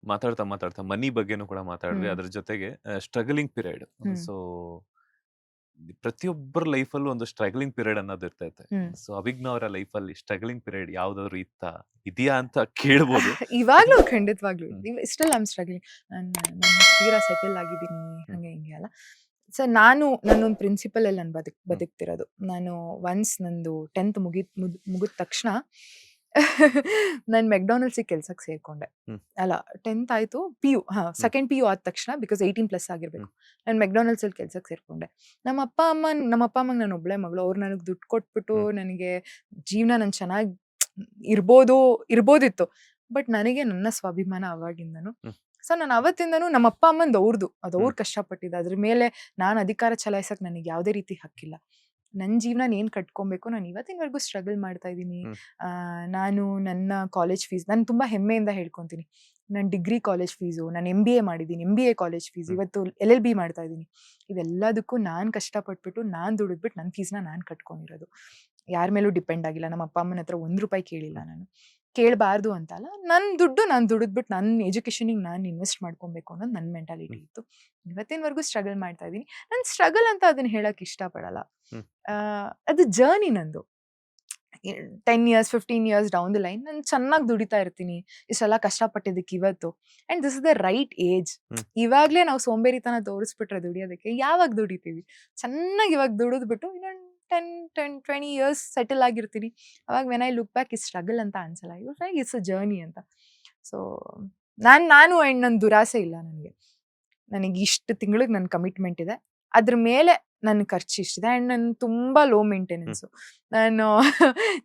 ಮಾತಾಡ್ತಾ ಮನಿ ಬಗ್ಗೆನೂ ಕೂಡ ಮಾತಾಡ್ವಿ. ಹ್ಮ್ ಅದ್ರ ಜೊತೆಗೆ ಸ್ಟ್ರಗಲಿಂಗ್ ಪೀರಿಯಡ್. ಹ್ಮ್ ಸೊ ಪ್ರತಿಯೊಬ್ಬರ ಲೈಫಲ್ಲೂ ಒಂದು ಸ್ಟ್ರಗಲಿಂಗ್ ಪೀರಿಯಡ್ ಅನ್ನೋದು ಇರ್ತೈತೆ. ಹ್ಮ್ ಸೊ ಅಭಿಜ್ಞಾ ಅವರ ಲೈಫಲ್ಲಿ ಸ್ಟ್ರಗಲಿಂಗ್ ಪೀರಿಯಡ್ ಯಾವ್ದಾದ್ರು ಇದೆಯಾ ಅಂತ ಕೇಳ್ಬೋದು. ಇವಾಗ್ಲೂ ಖಂಡಿತವಾಗ್ಲೂ ಹ್ಮ್ ಸ್ಟಿಲ್ ಐಮ್ ಸ್ಟ್ರಗ್ಲಿಂಗ್. ನಾನು ತೀರಾ ಸೆಟಲ್ ಆಗಿದ್ದೀನಿ ಹ್ಮ್ ಹಂಗೆ ಹಿಂಗೆ ಅಲ್ಲ. ಸೊ ನನ್ನೊಂದು ಪ್ರಿನ್ಸಿಪಲ್ ಅಲ್ಲಿ ನಾನು ಹ್ಮ್ ಬದುಕ್ತಿರೋದು. ನಾನು ಒನ್ಸ್ ನಂದು 10th ಮುಗಿದ ತಕ್ಷಣ ನಾನು ಮೆಕ್ಡಾನಲ್ಡ್ಸಿಗೆ ಕೆಲ್ಸಕ್ಕೆ ಸೇರ್ಕೊಂಡೆ. ಹ್ಮ್ ಅಲ್ಲ 10th ಆಯ್ತು, PU ಹ್ಮ್ ಸೆಕೆಂಡ್ PU ಆದ ತಕ್ಷಣ ಬಿಕಾಸ್ 18+ ಆಗಿರ್ಬೇಕು. ಹ್ಮ್ ನಾನು ಮೆಕ್ಡಾನಲ್ಡ್ಸ್ ಅಲ್ಲಿ ಕೆಲ್ಸಕ್ಕೆ ಸೇರ್ಕೊಂಡೆ. ನಮ್ಮ ಅಪ್ಪ ಅಮ್ಮಂಗೆ ನಾನು ಒಬ್ಳೆ ಮಗಳು. ಅವ್ರು ನನಗೆ ದುಡ್ಡು ಕೊಟ್ಬಿಟ್ಟು ಹ್ಮ್ ನನಗೆ ಜೀವನ ನಾನು ಚೆನ್ನಾಗಿ ಇರ್ಬೋದಿತ್ತು. ಬಟ್ ನನಗೆ ನನ್ನ ಸ್ವಾಭಿಮಾನ ಅವಾಗಿಂದನು. ಹ್ಮ್ ಸೊ ನಾನು ಅವತ್ತಿಂದನೂ ನಮ್ಮ ಅಪ್ಪ ಅಮ್ಮಂದು ಅದು ಹ್ಮ್ ಅವ್ರು ಕಷ್ಟಪಟ್ಟಿದ್ದು. ಅದ್ರ ಮೇಲೆ ನಾನು ಅಧಿಕಾರ ಚಲಾಯಿಸಕ್ ನನಗೆ ಯಾವುದೇ ರೀತಿ ಹಕ್ಕಿಲ್ಲ. ನನ್ನ ಜೀವನ ಏನ್ ಕಟ್ಕೊಬೇಕು ನಾನು ಇವತ್ತಿನವರೆಗೂ ಸ್ಟ್ರಗಲ್ ಮಾಡ್ತಾ ಇದ್ದೀನಿ. ಹ್ಮ್ ನಾನು ನನ್ನ ಕಾಲೇಜ್ ಫೀಸ್ ನಾನು ತುಂಬಾ ಹೆಮ್ಮೆಯಿಂದ ಹೇಳ್ಕೊಂತೀನಿ. ನನ್ನ ಡಿಗ್ರಿ ಕಾಲೇಜ್ ಫೀಸು, ನಾನು MBA ಮಾಡಿದ್ದೀನಿ, MBA ಕಾಲೇಜ್ ಫೀಸ್, ಹ್ಮ್ ಇವತ್ತು LLB ಮಾಡ್ತಾ ಇದ್ದೀನಿ. ಇವೆಲ್ಲದಕ್ಕೂ ನಾನು ಕಷ್ಟಪಟ್ಬಿಟ್ಟು ನಾನು ದುಡಿದ್ಬಿಟ್ಟು ನನ್ನ ಫೀಸ್ನ ನಾನು ಕಟ್ಕೊಂಡಿರೋದು. ಯಾರ ಮೇಲೂ ಡಿಪೆಂಡ್ ಆಗಿಲ್ಲ. ನಮ್ಮ ಅಪ್ಪ ಅಮ್ಮನ ಹತ್ರ ₹1 ಕೇಳಿಲ್ಲ ನಾನು. ಕೇಳಬಾರ್ದು ಅಂತ ಅಲ್ಲ. ನನ್ನ ದುಡ್ಡು ನಾನು ದುಡಿದ್ಬಿಟ್ಟು ನನ್ನ ಎಜುಕೇಷನಿಗೆ ನಾನು ಇನ್ವೆಸ್ಟ್ ಮಾಡ್ಕೊಬೇಕು ಅನ್ನೋದು ನನ್ನ ಮೆಂಟಾಲಿಟಿ ಹ್ಮ್ ಇತ್ತು. ಇವತ್ತಿನವರೆಗೂ ಸ್ಟ್ರಗಲ್ ಮಾಡ್ತಾ ಇದ್ದೀನಿ. ನಾನು ಸ್ಟ್ರಗಲ್ ಅಂತ ಅದನ್ನ ಹೇಳಕ್ ಇಷ್ಟಪಡಲ್ಲ. ಹ್ಮ್ ಅದು ಜರ್ನಿ ನಂದು. 10 years 15 years down the line ನಾನು ಚೆನ್ನಾಗಿ ದುಡಿತಾ ಇರ್ತೀನಿ. ಇಷ್ಟೆಲ್ಲ ಕಷ್ಟಪಟ್ಟಿದ್ದಕ್ಕೆ ಇವತ್ತು. And this is the right age. Hmm ಇವಾಗ್ಲೇ ನಾವು ಸೋಂಬೇರಿತನ ತೋರಿಸ್ಬಿಟ್ರೆ ದುಡಿಯೋದಕ್ಕೆ ಯಾವಾಗ ದುಡಿತೀವಿ? ಚೆನ್ನಾಗಿ ಇವಾಗ ದುಡಿದ್ಬಿಟ್ಟು ಇನ್ನೊಂದು 20 ಇಯರ್ಸ್ ಸೆಟಲ್ ಆಗಿರ್ತೀನಿ. ಅವಾಗ ವೆನ್ ಐ ಲುಕ್ ಬ್ಯಾಕ್, ಈ ಸ್ಟ್ರಗಲ್ ಅಂತ ಅನ್ಸಲ್ಲ. ಇಟ್ಸ್ ಅ ಜರ್ನಿ ಅಂತ. ಸೊ ನಾನು ಅಂಡ್ ನನ್ನ ದುರಾಸೆ ಇಲ್ಲ ನನಗೆ. ನನಗೆ ಇಷ್ಟು ತಿಂಗಳಿಗೆ ನನ್ನ ಕಮಿಟ್ಮೆಂಟ್ ಇದೆ. ಅದ್ರ ಮೇಲೆ ನನ್ನ ಖರ್ಚು ಇಷ್ಟಿದೆ. ಆ್ಯಂಡ್ ನಾನು ತುಂಬಾ ಲೋ ಮೇಂಟೆನೆನ್ಸು. ನಾನು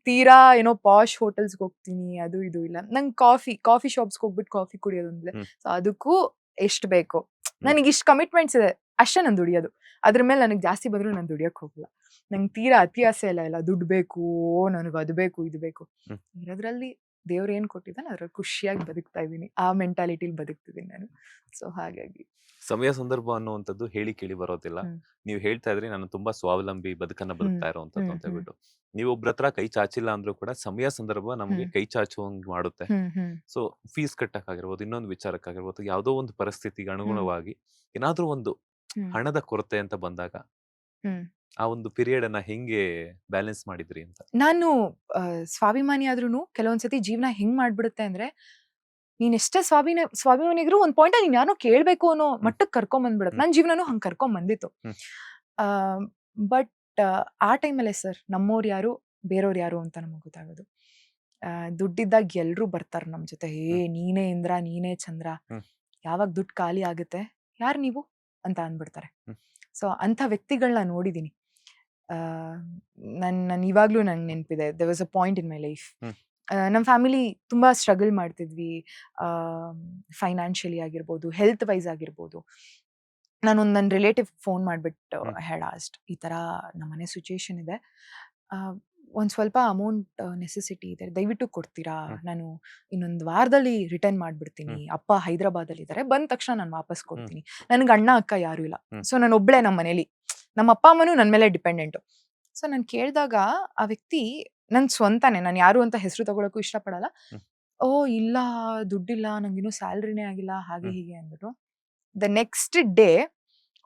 ತೀರಾ ಏನೋ ಪಾಶ್ ಹೋಟೆಲ್ಸ್ಗೆ ಹೋಗ್ತೀನಿ, ಅದು ಇದು ಇಲ್ಲ. ನಂಗೆ ಕಾಫಿ ಶಾಪ್ಸ್ಗೆ ಹೋಗ್ಬಿಟ್ಟು ಕಾಫಿ ಕುಡಿಯೋದೊಂದಿದೆ. ಹ್ಮ್ ಸೊ ಅದಕ್ಕೂ ಎಷ್ಟು ಬೇಕು, ನನಗೆ ಇಷ್ಟು ಕಮಿಟ್ಮೆಂಟ್ಸ್ ಇದೆ, ಅಷ್ಟೇ ನಾನು ದುಡಿಯೋದು. ಅದ್ರ ಮೇಲೆ ನನಗೆ ಜಾಸ್ತಿ ಬಂದರೂ ನಾನು ದುಡಿಯೋಕೆ ಹೋಗಲ್ಲ. ನಂಗೆ ತೀರಾ ಅತಿ ಆಸೆ ಇಲ್ಲ ದುಡ್ಡು ಬೇಕು, ನನಗೆ ಅದು ಬೇಕು ಇದು ಬೇಕು. ಹ್ಮ್ ಇರೋದ್ರಲ್ಲಿ ದೇವ್ರು ಏನು ಕೊಟ್ಟಿದ್ದಾನೆ ಅದ್ರಲ್ಲಿ ಖುಷಿಯಾಗಿ ಬದುಕ್ತಾ ಇದ್ದೀನಿ. ಆ ಮೆಂಟಾಲಿಟಿಲಿ ಬದುಕ್ತಿದ್ದೀನಿ ನಾನು. ಸೊ ಹಾಗಾಗಿ ಸಮಯ ಸಂದರ್ಭ ಅನ್ನುವಂಥದ್ದು ಹೇಳಿ ಕೇಳಿ ಬರೋದಿಲ್ಲ. ಹ್ಮ್ ನೀವು ಹೇಳ್ತಾ ಇದ್ರಿ ನಾನು ತುಂಬಾ ಸ್ವಾವಲಂಬಿ ಬದುಕನ್ನ ಹ್ಮ್ ಬದುಕ್ತಾ ಇರೋವಂಥದ್ದು ಹ್ಮ್ ಅಂತ ಹ್ಮ್ ಹೇಳ್ಬಿಟ್ಟು. ನೀವು ಒಬ್ರ ಹತ್ರ ಕೈ ಚಾಚಿಲ್ಲ ಅಂದ್ರೂ ಕೂಡ ಸಮಯ ಸಂದರ್ಭ ನಮಗೆ ಹ್ಮ್ ಕೈ ಚಾಚುವಂಗ್ ಮಾಡುತ್ತೆ. ಹ್ಮ್ ಹ್ಮ್ ಸೊ ಫೀಸ್ ಕಟ್ಟಕ್ಕಾಗಿರ್ಬೋದು, ಇನ್ನೊಂದು ವಿಚಾರಕ್ಕಾಗಿರ್ಬೋದು, ಯಾವುದೋ ಒಂದು ಪರಿಸ್ಥಿತಿಗೆ ಹ್ಮ್ ಅನುಗುಣವಾಗಿ ಏನಾದ್ರೂ ಒಂದು ಹ್ಮ್ ಹಣದ ಕೊರತೆ ಅಂತ ಬಂದಾಗ ಹ್ಮ್ ಆ ಒಂದು ಪೀರಿಯಡ್ ಅನ್ನ ಹೆಂಗೆ ಬ್ಯಾಲೆನ್ಸ್ ಮಾಡಿದ್ರಿ ಅಂತ. ನಾನು ಸ್ವಾಭಿಮಾನಿ ಆದ್ರೂ ಕೆಲವೊಂದ್ಸತಿ ಜೀವನ ಹೆಂಗ್ ಮಾಡ್ಬಿಡುತ್ತೆ ಅಂದ್ರೆ, ನೀನ್ ಎಷ್ಟೇ ಸ್ವಾಭಿಮಾನಿ ಇದ್ರು ಒಂದ್ ಪಾಯಿಂಟ್ ನೀನ್ ಯಾರನ್ನೋ ಕೇಳ್ಬೇಕು ಅನ್ನೋ ಮಟ್ಟಕ್ಕೆ ಕರ್ಕೊಂಡ್ ಬಂದ್ಬಿಡುತ್ತೆ. ನನ್ನ ಜೀವನನೂ ಹಂಗ್ ಕರ್ಕೊಂಡ್ ಬಂದಿತ್ತು. ಹ್ಮ್ ಬಟ್ ಆ ಟೈಮಲ್ಲೇ ಸರ್ ನಮ್ಮೋರು ಯಾರು ಬೇರೆಯವ್ರು ಯಾರು ಅಂತ ನಮಗೆ ಗೊತ್ತಾಗೋದು. ದುಡ್ಡಿದ್ದಾಗ ಎಲ್ರೂ ಬರ್ತಾರೆ ನಮ್ಮ ಜೊತೆ. ನೀನೇ ಇಂದ್ರ, ನೀನೇ ಚಂದ್ರ, ಹ್ಮ್ ಯಾವಾಗ ದುಡ್ಡು ಖಾಲಿ ಆಗುತ್ತೆ, ಯಾರು ನೀವು ಅಂತ ಅಂದ್ಬಿಡ್ತಾರೆ. ಹ್ಮ್ ಸೊ ಅಂಥ ವ್ಯಕ್ತಿಗಳನ್ನ ನೋಡಿದ್ದೀನಿ. ನಾನು ಇವಾಗ್ಲೂ ನಂಗೆ ನೆನಪಿದೆ. There was a point in my life. Hmm ನಮ್ಮ ಫ್ಯಾಮಿಲಿ ತುಂಬಾ ಸ್ಟ್ರಗಲ್ ಮಾಡ್ತಿದ್ವಿ. ಫೈನಾನ್ಷಿಯಲಿ ಆಗಿರ್ಬೋದು, ಹೆಲ್ತ್ ವೈಸ್ ಆಗಿರ್ಬೋದು. ನನ್ನ ರಿಲೇಟಿವ್ ಫೋನ್ ಮಾಡ್ಬಿಟ್ಟು ಹ್ಮ್ ಹ್ಯಾಡ್ ಆಸ್ಕ್ಡ್, ಈ ಥರ ನಮ್ಮನೆ ಸಿಚುಯೇಷನ್ ಇದೆ, ಒಂದು ಸ್ವಲ್ಪ ಅಮೌಂಟ್ ನೆಸೆಸಿಟಿ ಇದೆ, ದಯವಿಟ್ಟು ಕೊಡ್ತೀರಾ? ಹ್ಮ್ ನಾನು ಇನ್ನೊಂದು ವಾರದಲ್ಲಿ ರಿಟರ್ನ್ ಮಾಡ್ಬಿಡ್ತೀನಿ. ಹ್ಮ್ ಅಪ್ಪ ಹೈದರಾಬಾದಲ್ಲಿ ಇದ್ದಾರೆ, ಬಂದ ತಕ್ಷಣ ನಾನು ವಾಪಸ್ ಹ್ಮ್ ಕೊಡ್ತೀನಿ. ನನಗೆ ಅಣ್ಣ ಅಕ್ಕ ಯಾರೂ ಇಲ್ಲ. ಹ್ಮ್ ಸೊ ನಾನು ಒಬ್ಳೆ ನಮ್ಮ ಮನೇಲಿ. ನಮ್ಮ ಅಪ್ಪ ಅಮ್ಮನೂ ನನ್ನ ಮೇಲೆ ಡಿಪೆಂಡೆಂಟು. ಸೊ ನಾನು ಕೇಳಿದಾಗ ಆ ವ್ಯಕ್ತಿ ನನ್ನ ಸ್ವಂತನೇ, ನಾನು ಯಾರು ಅಂತ ಹೆಸರು ತಗೊಳಕ್ಕೂ ಇಷ್ಟಪಡಲ್ಲ. ಹ್ಮ್ ಓ ಇಲ್ಲ, ದುಡ್ಡಿಲ್ಲ, ನಂಗಿನ್ನೂ ಸ್ಯಾಲ್ರಿನೇ ಆಗಿಲ್ಲ, ಹಾಗೆ ಹ್ಮ್ ಹೀಗೆ ಅಂದ್ಬಿಟ್ಟು ದ ನೆಕ್ಸ್ಟ್ ಡೇ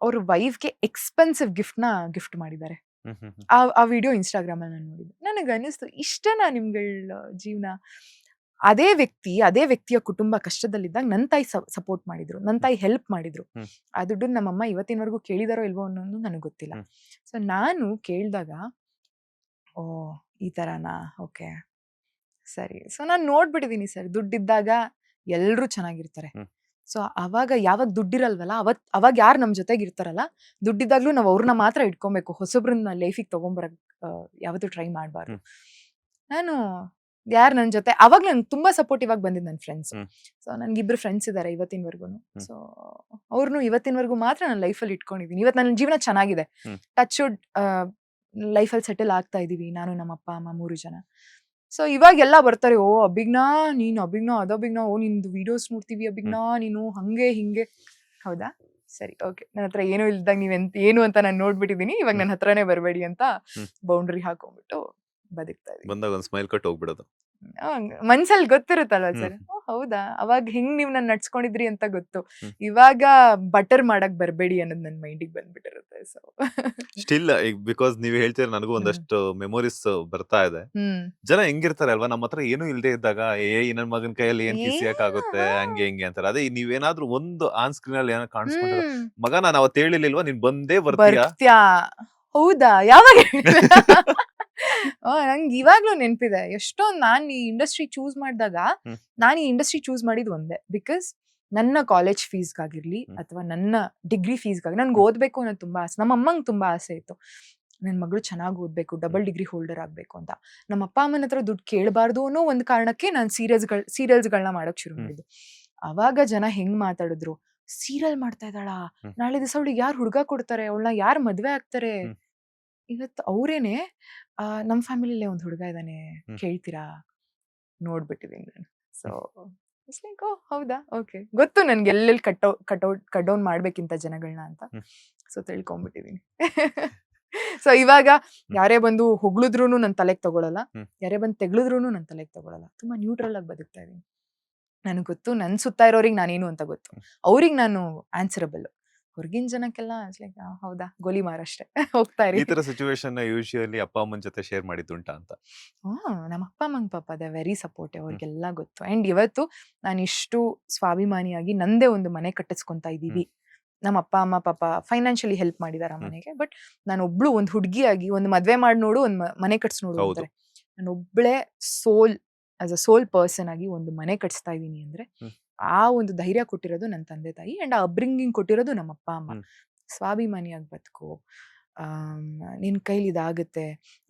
ಅವ್ರ ವೈಫ್ಗೆ ಎಕ್ಸ್ಪೆನ್ಸಿವ್ ಗಿಫ್ಟ್ ಮಾಡಿದ್ದಾರೆ. ಹ್ಮ್ ಹ್ಮ್ ಹ್ಮ್ ಆ ವಿಡಿಯೋ ಇನ್ಸ್ಟಾಗ್ರಾಮಲ್ಲಿ ನಾನು ನೋಡಿದ್ದೆ. ನನಗೆ ಅನ್ನಿಸ್ತು, ಇಷ್ಟನಾ ನಿಮ್ಗಳ ಜೀವನ? ಅದೇ ವ್ಯಕ್ತಿಯ ಕುಟುಂಬ ಕಷ್ಟದಲ್ಲಿದ್ದಾಗ ನನ್ನ ತಾಯಿ ಸಪೋರ್ಟ್ ಮಾಡಿದ್ರು, ನನ್ನ ತಾಯಿ ಹೆಲ್ಪ್ ಮಾಡಿದ್ರು. ಹ್ಮ್ ಆ ದುಡ್ಡನ್ನ ನಮ್ಮಮ್ಮ ಇವತ್ತಿನವರೆಗೂ ಕೇಳಿದಾರೋ ಇಲ್ವೋ ಅನ್ನೋದು ನನಗೆ ಗೊತ್ತಿಲ್ಲ. ಹ್ಮ್ ಸೊ ನಾನು ಕೇಳಿದಾಗ, ಓ ಈ ಥರನಾ, ಓಕೆ ಸರಿ. ಸೊ ನಾನು ನೋಡ್ಬಿಟ್ಟಿದ್ದೀನಿ ಸರ್, ದುಡ್ಡಿದ್ದಾಗ ಎಲ್ಲರೂ ಚೆನ್ನಾಗಿರ್ತಾರೆ. ಹ್ಮ್ ಸೊ ಯಾವಾಗ ದುಡ್ಡಿರಲ್ವಲ್ಲ, ಅವಾಗ ಯಾರು ನಮ್ಮ ಜೊತೆಗೆ ಇರ್ತಾರಲ್ಲ, ದುಡ್ಡಿದ್ದಾಗ್ಲೂ ನಾವು ಅವ್ರನ್ನ ಮಾತ್ರ ಇಟ್ಕೊಬೇಕು. ಹೊಸಬ್ರನ್ನ ಲೈಫಿಗೆ ತಗೊಂಬರಕ್ ಯಾವತ್ತೂ ಟ್ರೈ ಮಾಡಬಾರ್ದು. ಹ್ಮ್ ನಾನು ಯಾರು ನನ್ನ ಜೊತೆ ಅವಾಗ ನಂಗೆ ತುಂಬಾ ಸಪೋರ್ಟಿವ್ ಆಗಿ ಬಂದಿದ್ದು ನನ್ನ ಫ್ರೆಂಡ್ಸ್. ಹ್ಮ್ ಸೊ ನನ್ಗಿಬ್ರು ಫ್ರೆಂಡ್ಸ್ ಇದ್ದಾರೆ ಇವತ್ತಿನವರೆಗೂ. ಹ್ಮ್ ಸೊ ಅವ್ರನ್ನೂ ಇವತ್ತಿನವರೆಗೂ ಮಾತ್ರ ನನ್ನ ಲೈಫಲ್ಲಿ ಇಟ್ಕೊಂಡಿದ್ದೀನಿ. ಇವತ್ತು ನನ್ನ ಜೀವನ ಚೆನ್ನಾಗಿದೆ. ಹ್ಮ್ ಟಚ್ ವುಡ್ ಲೈಫಲ್ಲಿ ಸೆಟಲ್ ಆಗ್ತಾ ಇದೀವಿ, ನಾನು ನಮ್ಮ ಅಪ್ಪ ಅಮ್ಮ 3 ಜನ. ಸೊ ಇವಾಗೆಲ್ಲ ಬರ್ತಾರೆ, ಓ ಅಭಿಜ್ಞಾ, ಅದಭಿಜ್ಞಾ, ಓ ನಿಂದು ವಿಡಿಯೋಸ್ ನೋಡ್ತೀವಿ ಅಭಿಜ್ಞಾ, ನೀನು ಹಂಗೆ ಹಿಂಗೆ. ಹೌದಾ, ಸರಿ, ಓಕೆ. ನನ್ನ ಹತ್ರ ಏನೂ ಇಲ್ದಾಗ ಏನು ಅಂತ ನಾನು ನೋಡ್ಬಿಟ್ಟಿದ್ದೀನಿ. ಇವಾಗ ನನ್ನ ಹತ್ರನೇ ಬರಬೇಡಿ ಅಂತ ಹ್ಮ್ ಬೌಂಡ್ರಿ ಹಾಕೊಂಡ್ಬಿಟ್ಟು ಬದುಕ್ತಾ ಇದೀನಿ. ಬಂದಾಗ ಒಂದು ಸ್ಮೈಲ್ ಕೊಟ್ಟು ಹೋಗ್ಬಿಡೋದು. ಮನ್ಸಲ್ಲಿ ಗೊತ್ತಿರುತ್ತಲ್ವಾ ಹ್ಮ್ ಸರ್. ಹೌದಾ ಅವಾಗ ಹೆಂಗ್ ನೀವ್ ನನ್ ನಡ್ಸ್ಕೊಂಡಿದ್ರಿ ಅಂತ ಗೊತ್ತು. ಹ್ಮ್ ಇವಾಗ ಬಟರ್ ಮಾಡಕ್ ಬರ್ಬೇಡಿ ಅನ್ನೋದು ನನ್ ಮೈಂಡಿಗೆ ಬಂದ್ಬಿಟ್ಟಿರುತ್ತೆ. ಸೊ ಸ್ಟಿಲ್ ಈಗ ಬಿಕಾಸ್ ನೀವ್ ಹೇಳ್ತೀರ ನನಗೂ ಹ್ಮ್ ಒಂದಷ್ಟು ಮೆಮೊರೀಸ್ ಬರ್ತಾ ಇದೆ. ಹ್ಮ್ ಜನ ಹೆಂಗಿರ್ತಾರೆ ಅಲ್ವಾ, ನಮ್ಮ ಹತ್ರ ಏನೂ ಇಲ್ದೇ ಇದ್ದಾಗ ಈ ನನ್ ಮಗನ್ ಕೈಯಲ್ಲಿ ಏನ್ ಏ ಕಿಸಿಯಕ್ಕಾಗುತ್ತೆ ಹಾ ಹಂಗೆ ಹಿಂಗೆ ಅಂತಾರೆ. ಅದೇ ನೀವೇನಾದ್ರೂ ಒಂದು ಆನ್ ಸ್ಕ್ರೀನ್ ಅಲ್ಲಿ ಏನೋ ಕಾಣಿಸ್ಕೊಂಡ್ರೆ, ಹ್ಮ್ ಮಗ ನಾನು ಅವತ್ತು ಹೇಳಿರ್ಲಿಲ್ವಾ ನೀನ್ ಬಂದೇ ಬರ್ತೀಯಾ. ಬರ್ತ್ಯಾ ಹೌದಾ ಯಾವಾಗ ನಂಗೆ ಇವಾಗ್ಲೂ ನೆನ್ಪಿದೆ. ಎಷ್ಟೊಂದ್ ನಾನ್ ಈ ಇಂಡಸ್ಟ್ರಿ ಚೂಸ್ ಮಾಡಿದಾಗ ಹ್ಮ್ ನಾನು ಈ ಇಂಡಸ್ಟ್ರಿ ಚೂಸ್ ಮಾಡಿದ್ ಒಂದೇ ಬಿಕಾಸ್ ನನ್ನ ಕಾಲೇಜ್ ಫೀಸ್ಗಾಗಿರ್ಲಿ ಹ್ಮ್ ಅಥವಾ ನನ್ನ ಡಿಗ್ರಿ ಫೀಸ್ಗಾಗಿ ನನ್ಗೆ ಹ್ಮ್ ಓದ್ಬೇಕು ಅನ್ನೋದು ತುಂಬಾ ಆಸೆ. ನಮ್ಮ ಅಮ್ಮಂಗೆ ತುಂಬಾ ಆಸೆ ಇತ್ತು, ನನ್ನ ಮಗಳು ಚೆನ್ನಾಗಿ ಓದ್ಬೇಕು, ಹ್ಮ್ ಡಬಲ್ ಡಿಗ್ರಿ ಹೋಲ್ಡರ್ ಆಗ್ಬೇಕು ಅಂತ. ನಮ್ಮ ಅಪ್ಪ ಅಮ್ಮನ ಹತ್ರ ದುಡ್ಡು ಕೇಳಬಾರ್ದು ಅನ್ನೋ ಒಂದು ಕಾರಣಕ್ಕೆ ನಾನು ಸೀರಿಯಲ್ಸ್ಗಳನ್ನ ಮಾಡಕ್ ಶುರು ಹ್ಮ್ ಮಾಡಿದ್ದು. ಅವಾಗ ಜನ ಹೆಂಗ್ ಮಾತಾಡಿದ್ರು, ಸೀರಿಯಲ್ ಮಾಡ್ತಾ ಇದ್ದಾಳಾ, ಹ್ಮ್ ನಾಳೆ ದಿವಸ ಅವಳಿಗೆ ಯಾರು ಹುಡುಗ ಕೊಡ್ತಾರೆ, ಅವಳನ್ನ ಯಾರು ಮದ್ವೆ ಆಗ್ತಾರೆ. ಹ್ಮ್ ಇವತ್ತು ಅವ್ರೇನೆ ನಮ್ಮ ಫ್ಯಾಮಿಲಿಲೇ ಒಂದು ಹುಡುಗ ಇದ್ದಾನೆ, ಹ್ಮ್ ಕೇಳ್ತೀರಾ, ನೋಡ್ಬಿಟ್ಟಿದೀನಿ ನಾನು. ಸೊ ಲೈಕ್ ಓ ಹೌದಾ ಓಕೆ, ಗೊತ್ತು ನನ್ಗೆ ಎಲ್ಲೆಲ್ಲಿ ಕಟ್ ಡೌನ್ ಮಾಡ್ಬೇಕಿಂತ ಜನಗಳನ್ನ ಅಂತ. ಹ್ಮ್ ಸೊ ತಿಳ್ಕೊಂಡ್ಬಿಟ್ಟಿದೀನಿ. ಸೊ ಇವಾಗ ಹ್ಮ್ ಯಾರೇ ಬಂದು ಹೊಗಳಿದ್ರು ನನ್ನ ತಲೆಗೆ ತಗೊಳಲ್ಲ, ಹ್ಮ್ ಯಾರೇ ಬಂದು ತೆಗಳಿದ್ರು ನನ್ನ ತಲೆಗೆ ತಗೊಳಲ್ಲ. ತುಂಬಾ ನ್ಯೂಟ್ರಲ್ ಆಗಿ ಬದುಕ್ತಾ ಇದೀನಿ. ನನಗೆ ಗೊತ್ತು ನನ್ ಸುತ್ತ ಇರೋರಿಗೆ ನಾನೇನು ಅಂತ ಗೊತ್ತು, ಹ್ಮ್ ಅವ್ರಿಗೆ ನಾನು ಆನ್ಸರಬಲ್. ಹೊರಗಿನ ಜನಕ್ಕೆಲ್ಲ ಲೈಕ್ ಹೌದಾ ಗೋಲಿ ಮಾರಷ್ಟೇ ಹೋಗ್ತಾ ಈ ಇರಿ. ತರ ಸಿಚುವೇಶನ್ ಯೂಶುವಲಿ ಅಪ್ಪ ಅಮ್ಮನ ಜೊತೆ ಶೇರ್ ಮಾಡಿದ್ದುಂಟಾ ಅಂತ. ನಮ್ಮ ಅಪ್ಪ ಅಮ್ಮಂಗ್ ಪಾಪ ದೇ ವೆರಿ ಸಪೋರ್ಟಿವ್, ಹ್ಮ್ ಅವ್ರಿಗೆಲ್ಲ ಗೊತ್ತು. ಅಂಡ್ ಇವತ್ತು ನಾನು ಇಷ್ಟು ಸ್ವಾಭಿಮಾನಿಯಾಗಿ ನಂದೇ ಒಂದು ಮನೆ ಕಟ್ಟಿಸ್ಕೊಂತಾ ಹ್ಮ್ ಇದ್ದೀವಿ. ನಮ್ಮ ಅಪ್ಪ ಅಮ್ಮ ಪಾಪ ಫೈನಾನ್ಷಿಯಲಿ ಹೆಲ್ಪ್ ಮಾಡಿದಾರ ಹ್ಮ್ ಮನೆಗೆ. ಬಟ್ ನಾನು ಒಬ್ಳು ಒಂದು ಹುಡುಗಿಯಾಗಿ ಒಂದು ಮದ್ವೆ ಮಾಡಿ ನೋಡು, ಒಂದು ಮನೆ ಕಟ್ಸ್ ನೋಡು ಹೌದು. ಅಂತಾರೆ. ನಾನು ಒಬ್ಳೆ ಸೋಲ್ ಆಸ್ ಅ ಸೋಲ್ ಪರ್ಸನ್ ಆಗಿ ಒಂದು ಮನೆ ಕಟ್ಸ್ತಾ ಇದ್ದೀನಿ ಅಂದ್ರೆ ಹ್ಮ್ ಆ ಒಂದು ಧೈರ್ಯ ಕೊಟ್ಟಿರೋದು ನನ್ನ ತಂದೆ ತಾಯಿ, ಅಂಡ್ ಆ ಅಬ್ರಿಂಗಿಂಗ್ ಕೊಟ್ಟಿರೋದು ನಮ್ಮ ಅಪ್ಪ ಅಮ್ಮ. ಹ್ಮ್ ಸ್ವಾಭಿಮಾನಿಯಾಗಿ ಬದುಕು, ನಿನ್ ಕೈಲಿ ಇದಾಗುತ್ತೆ.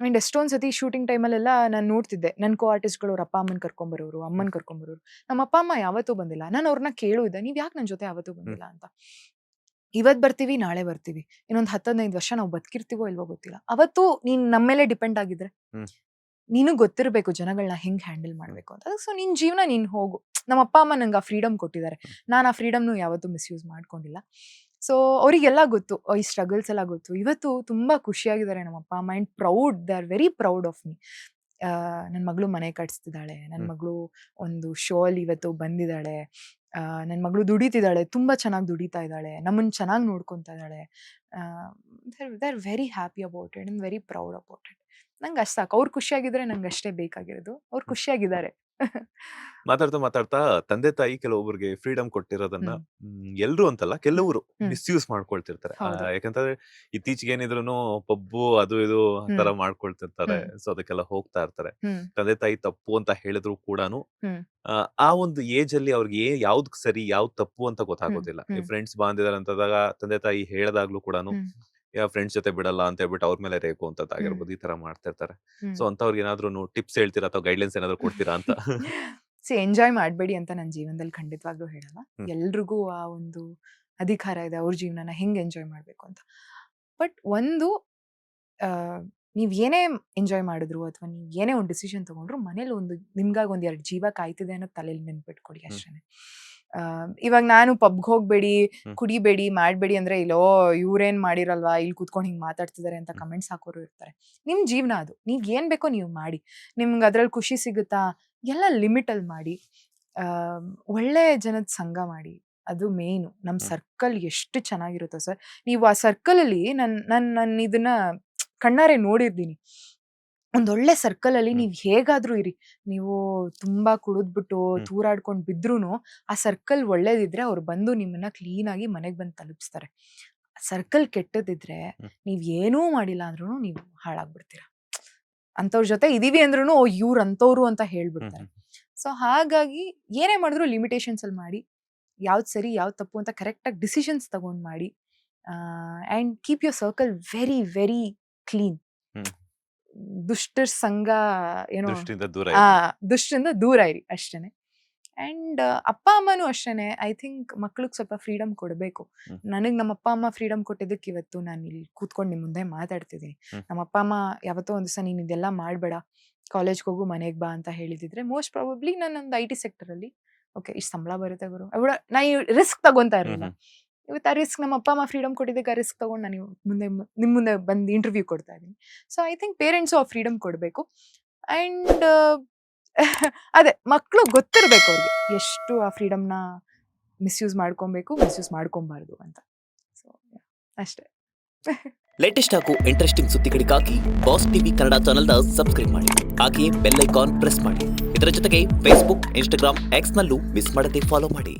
ಅಂಡ್ ಎಷ್ಟೊಂದ್ ಸತಿ ಶೂಟಿಂಗ್ ಟೈಮಲ್ಲೆಲ್ಲ ನಾನು ನೋಡ್ತಿದ್ದೆ, ನನ್ನ ಕೋ ಆರ್ಟಿಸ್ಟ್ಗಳು ಅವ್ರ ಅಪ್ಪ ಅಮ್ಮನ್ ಕರ್ಕೊಂಬರೋರು, ಹ್ಮ್ ಅಮ್ಮನ್ ಕರ್ಕೊಂಬರೋರು. ನಮ್ಮ ಅಪ್ಪ ಅಮ್ಮ ಯಾವತ್ತೂ ಬಂದಿಲ್ಲ. ನಾನು ಅವ್ರನ್ನ ಕೇಳುವುದೆ, ನೀವ್ ಯಾಕೆ ನನ್ನ ಜೊತೆ ಯಾವತ್ತೂ ಹ್ಮ್ ಬಂದಿಲ್ಲ ಅಂತ. ಇವತ್ ಬರ್ತೀವಿ, ನಾಳೆ ಬರ್ತೀವಿ, ಇನ್ನೊಂದ್ 10-15 ವರ್ಷ ನಾವು ಬದುಕಿರ್ತೀವೋ ಇಲ್ವೋ ಗೊತ್ತಿಲ್ಲ. ಅವತ್ತು ನೀನ್ ನಮ್ಮ ಮೇಲೆ ಡಿಪೆಂಡ್ ಆಗಿದ್ರೆ ಹ್ಮ್ ನೀನು ಗೊತ್ತಿರ್ಬೇಕು ಜನಗಳನ್ನ ಹೆಂಗ್ ಹ್ಯಾಂಡಲ್ ಮಾಡ್ಬೇಕು ಅಂತ. ಸೊ ನಿನ್ ಜೀವನ ನೀನ್ ಹೋಗು. ನಮ್ಮ ಅಪ್ಪ ಅಮ್ಮ ನಂಗೆ ಆ ಫ್ರೀಡಮ್ ಕೊಟ್ಟಿದ್ದಾರೆ, ಹ್ಮ್ ನಾನು ಆ ಫ್ರೀಡಮ್ನು ಯಾವತ್ತೂ ಮಿಸ್ಯೂಸ್ ಮಾಡ್ಕೊಂಡಿಲ್ಲ. ಸೊ ಅವರಿಗೆಲ್ಲ ಗೊತ್ತು, ಈ ಸ್ಟ್ರಗಲ್ಸ್ ಎಲ್ಲ ಗೊತ್ತು. ಇವತ್ತು ತುಂಬಾ ಖುಷಿಯಾಗಿದ್ದಾರೆ ನಮ್ಮ ಅಪ್ಪ ಅಮ್ಮ, and proud, they are very proud of me. ನನ್ನ ಮಗಳು ಮನೆ ಕಟ್ಸ್ತಿದ್ದಾಳೆ, ನನ್ನ ಹ್ಮ್ ಮಗಳು ಒಂದು ಶೋ ಅಲ್ಲಿ ಇವತ್ತು ಬಂದಿದ್ದಾಳೆ, ನನ್ನ ಮಗಳು ದುಡಿತಿದ್ದಾಳೆ, ತುಂಬಾ ಚೆನ್ನಾಗಿ ದುಡಿತಾ ಇದ್ದಾಳೆ, ನಮ್ಮನ್ನ ಚೆನ್ನಾಗಿ ನೋಡ್ಕೊಂತಾ ಇದ್ದಾಳೆ. They are very happy about it, I'm very proud about it. ನಂಗೆ ಅಷ್ಟು ಸಾಕು. ಅವ್ರು ಖುಷಿಯಾಗಿದ್ರೆ ನಂಗೆ ಅಷ್ಟೇ ಬೇಕಾಗಿರೋದು. ಅವ್ರು ಹ್ಮ್ ಖುಷಿಯಾಗಿದ್ದಾರೆ. ಮಾತಾಡ್ತಾ ಮಾತಾಡ್ತಾ ತಂದೆ ತಾಯಿ ಕೆಲವೊಬ್ಬರಿಗೆ ಫ್ರೀಡಮ್ ಕೊಟ್ಟಿರೋದನ್ನ ಹ್ಮ್ ಎಲ್ರು ಅಂತಲ್ಲ, ಹ್ಮ್ ಕೆಲವರು ಹ್ಮ್ ಮಿಸ್ಯೂಸ್ ಮಾಡ್ಕೊಳ್ತಿರ್ತಾರೆ. ಹೌದು. ಯಾಕಂತಂದ್ರೆ ಇತ್ತೀಚೆಗೆ ಏನಿದ್ರು ಪಬ್ಬು ಅದು ಇದು ಆ ತರ ಹ್ಮ್ ಮಾಡ್ಕೊಳ್ತಿರ್ತಾರೆ. ಹ್ಮ್ ಸೊ ಅದಕ್ಕೆಲ್ಲ ಹೋಗ್ತಾ ಇರ್ತಾರೆ. ಹ್ಮ್ ತಂದೆ ತಾಯಿ ತಪ್ಪು ಅಂತ ಹೇಳಿದ್ರು ಕೂಡಾನು ಹ್ಮ್ ಆ ಒಂದು ಏಜ್ ಅಲ್ಲಿ ಅವ್ರಿಗೆ ಯಾವ್ದು ಸರಿ ಯಾವ್ದು ತಪ್ಪು ಅಂತ ಹ್ಮ್ ಗೊತ್ತಾಗೋದಿಲ್ಲ. ಈ ಹ್ಮ್ ಫ್ರೆಂಡ್ಸ್ ಬಾಂದಿದಾರೆ ಅಂತಂದಾಗ ತಂದೆ ತಾಯಿ ಹೇಳ್ದಾಗ್ಲೂ ಕೂಡಾನು ಹ್ಮ್ ಫ್ರೆಂಡ್ಸ್ ಜೊತೆ ಬಿಡಲ್ಲ ಅಂತ ಹೇಳ್ಬಿಟ್ಟು ಅವ್ರ ಮೇಲೆ ರೇಗು ಹ್ಮ್ ಅಂತದ್ದಾಗಿರ್ಬೋದು, ಈ ತರ ಮಾಡ್ತಿರ್ತಾರೆ. ಹ್ಮ್ ಸೊ ಅಂತವ್ರಿಗೆ ಏನಾದ್ರು ಟಿಪ್ಸ್ ಹೇಳ್ತೀರಾ ಅಥವಾ ಗೈಡ್ಲೈನ್ಸ್ ಏನಾದ್ರು ಕೊಡ್ತೀರಾ ಅಂತ? ಎಂಜಾಯ್ ಮಾಡಬೇಡಿ ಅಂತ ನನ್ನ ಜೀವನದಲ್ಲಿ ಖಂಡಿತವಾಗ್ಲೂ ಹೇಳಲ್ಲ. ಹ್ಮ್ ಎಲ್ರಿಗೂ ಆ ಒಂದು ಅಧಿಕಾರ ಇದೆ ಅವ್ರ ಜೀವನನ ಹೆಂಗ್ ಎಂಜಾಯ್ ಮಾಡಬೇಕು ಅಂತ. ಬಟ್ ಒಂದು ಆ, ನೀವ್ ಏನೇ ಎಂಜಾಯ್ ಮಾಡಿದ್ರು ಅಥವಾ ನೀವ್ ಏನೇ ಒಂದು ಡಿಸಿಷನ್ ತಗೊಂಡ್ರು, ಮನೇಲಿ ಒಂದು ನಿಮ್ಗಾಗಿ ಒಂದ್ 2 ಜೀವ ಕಾಯ್ತಿದೆ ಅನ್ನೋ ತಲೆಯಲ್ಲಿ ನೆನ್ಪಿಟ್ಕೊಡಿ ಹ್ಮ್ ಅಷ್ಟೇನೆ. ಇವಾಗ ನಾನು ಪಬ್ಗೆ ಹೋಗ್ಬೇಡಿ, ಹ್ಮ್ ಕುಡಿಬೇಡಿ, ಮಾಡ್ಬೇಡಿ ಅಂದ್ರೆ ಇಲ್ಲೋ ಇವ್ರೇನ್ ಮಾಡಿರಲ್ವಾ, ಇಲ್ಲಿ ಕೂತ್ಕೊಂಡು ಹಿಂಗ್ ಮಾತಾಡ್ತಿದಾರೆ ಅಂತ ಹ್ಮ್ ಕಮೆಂಟ್ಸ್ ಹಾಕೋರು ಇರ್ತಾರೆ. ನಿಮ್ ಜೀವನ ಅದು, ನೀವ್ ಏನ್ ಬೇಕೋ ನೀವು ಮಾಡಿ. ನಿಮ್ಗೆ ಅದ್ರಲ್ಲಿ ಖುಷಿ ಸಿಗುತ್ತಾ, ಎಲ್ಲ ಲಿಮಿಟ್ ಅಲ್ಲಿ ಮಾಡಿ. ಆ, ಒಳ್ಳೆ ಜನದ ಸಂಘ ಮಾಡಿ, ಅದು ಮೇಯ್ನು. ನಮ್ ಹ್ಮ್ ಸರ್ಕಲ್ ಎಷ್ಟು ಚೆನ್ನಾಗಿರುತ್ತೋ ಸರ್, ನೀವು ಆ ಸರ್ಕಲ್ ಅಲ್ಲಿ ನನ್ ಇದನ್ನ ಕಣ್ಣಾರೆ ನೋಡಿರ್ತೀನಿ. ಒಂದೊಳ್ಳೆ ಸರ್ಕಲ್ ಅಲ್ಲಿ ಹ್ಮ್ ನೀವ್ ಹೇಗಾದ್ರೂ ಇರಿ, ನೀವು ತುಂಬಾ ಕುಡಿದ್ಬಿಟ್ಟು ಹ್ಮ್ ತೂರಾಡ್ಕೊಂಡ್ ಬಿದ್ರೂನು ಆ ಸರ್ಕಲ್ ಒಳ್ಳೇದಿದ್ರೆ ಅವ್ರು ಬಂದು ನಿಮ್ಮನ್ನ ಕ್ಲೀನ್ ಆಗಿ ಮನೆಗ್ ಬಂದು ತಲುಪಿಸ್ತಾರೆ. ಸರ್ಕಲ್ ಕೆಟ್ಟದಿದ್ರೆ ಹ್ಮ್ ನೀವ್ ಏನೂ ಮಾಡಿಲ್ಲ ಅಂದ್ರೂ ನೀವು ಹಾಳಾಗ್ಬಿಡ್ತೀರಾ. ಅಂತವ್ರ ಜೊತೆ ಇದೀವಿ ಅಂದ್ರೂ ಓ ಇವ್ರು ಅಂತವ್ರು ಅಂತ ಹ್ಮ್ ಹೇಳ್ಬಿಡ್ತಾರೆ. ಹ್ಮ್ ಸೊ ಹಾಗಾಗಿ ಏನೇ ಮಾಡಿದ್ರು ಲಿಮಿಟೇಷನ್ಸ್ ಅಲ್ಲಿ ಮಾಡಿ. ಯಾವ್ದು ಸರಿ ಯಾವ್ದು ತಪ್ಪು ಅಂತ ಕರೆಕ್ಟ್ ಆಗಿ ಡಿಸಿಷನ್ಸ್ ತಗೊಂಡ್ ಮಾಡಿ. And keep your circle very very clean. Hmm ದುಷ್ಟರ ಸಂಘ ಏನೋ ದೃಷ್ಟಿಯಿಂದ ದೂರ ಆ ಇರಿ. ದುಷ್ಟರಿಂದ ದೂರ ಇರಿ ಅಷ್ಟೇನೆ. ಅಂಡ್ ಅಪ್ಪ ಅಮ್ಮನೂ ಅಷ್ಟೇನೆ, ಐ ಥಿಂಕ್ ಮಕ್ಳಿಗೆ ಸ್ವಲ್ಪ ಫ್ರೀಡಮ್ ಕೊಡಬೇಕು. ಹ್ಮ್ ನನಗೆ ನಮ್ಮ ಅಪ್ಪ ಅಮ್ಮ ಫ್ರೀಡಮ್ ಕೊಟ್ಟಿದ್ದಕ್ಕೆ ಇವತ್ತು ನಾನು ಇಲ್ಲಿ ಕೂತ್ಕೊಂಡು ನಿಮ್ಮ ಮುಂದೆ ಮಾತಾಡ್ತಿದ್ದೀನಿ. ಹ್ಮ್ ನಮ್ಮ ಅಪ್ಪ ಅಮ್ಮ ಯಾವತ್ತೋ ಒಂದು ದಿವಸ ನೀನು ಇದೆಲ್ಲ ಮಾಡಬೇಡ, ಕಾಲೇಜ್ಗೆ ಹೋಗು, ಮನೆಗೆ ಬಾ ಅಂತ ಹೇಳಿದಿದ್ರೆ ಮೋಸ್ಟ್ ಪ್ರಾಬಬ್ಲಿ ನಾನೊಂದು IT ಸೆಕ್ಟರಲ್ಲಿ ಓಕೆ ಇಷ್ಟು ಸಂಬಳ ಬರುತ್ತೆ ಗುರು ನಾ ಈ ರಿಸ್ಕ್ ತಗೊಂತಾ ಹ್ಮ್ ಇರಲಿಲ್ಲ. ಹ್ಮ್ ಇವತ್ತು ಆ ರಿಸ್ಕ್ ನಮ್ಮ ಅಪ್ಪ ಅಮ್ಮ ಫ್ರೀಡಮ್ ಕೊಟ್ಟಿದ್ದಕ್ಕೆ ಆ ರಿಸ್ಕ್ ತಗೊಂಡು ನಾನು ನಿಮ್ಮ ಮುಂದೆ ಬಂದು ಇಂಟರ್ವ್ಯೂ ಕೊಡ್ತಾ ಇದ್ದೀನಿ. ಸೊ ಐ ಥಿಂಕ್ ಪೇರೆಂಟ್ಸು ಆ ಫ್ರೀಡಮ್ ಕೊಡಬೇಕು. ಅಂಡ್ ಅದೇ ಮಕ್ಕಳು ಗೊತ್ತಿರ್ಬೇಕು ಅವ್ರಿಗೆ ಎಷ್ಟು ಆ ಫ್ರೀಡಮ್ನ ಮಿಸ್ಯೂಸ್ ಮಾಡ್ಕೊಬೇಕು, ಮಿಸ್ಯೂಸ್ ಮಾಡ್ಕೊಬಾರ್ದು ಅಂತ. ಸೊ ಅಷ್ಟೇ. ಲೇಟೆಸ್ಟ್ ಹಾಗೂ ಇಂಟ್ರೆಸ್ಟಿಂಗ್ ಸುದ್ದಿಗಳಿಗಾಗಿ ಬಾಸ್ ಟಿವಿ ಕನ್ನಡ ಚಾನೆಲ್ನ ಸಬ್ಸ್ಕ್ರೈಬ್ ಮಾಡಿ. ಹಾಗೆಯೇ ಬೆಲ್ ಐಕಾನ್ ಪ್ರೆಸ್ ಮಾಡಿ. ಇದರ ಜೊತೆಗೆ ಫೇಸ್ಬುಕ್, ಇನ್ಸ್ಟಾಗ್ರಾಮ್, ಎಕ್ಸ್ನಲ್ಲೂ ಮಿಸ್ ಮಾಡದೆ ಫಾಲೋ ಮಾಡಿ.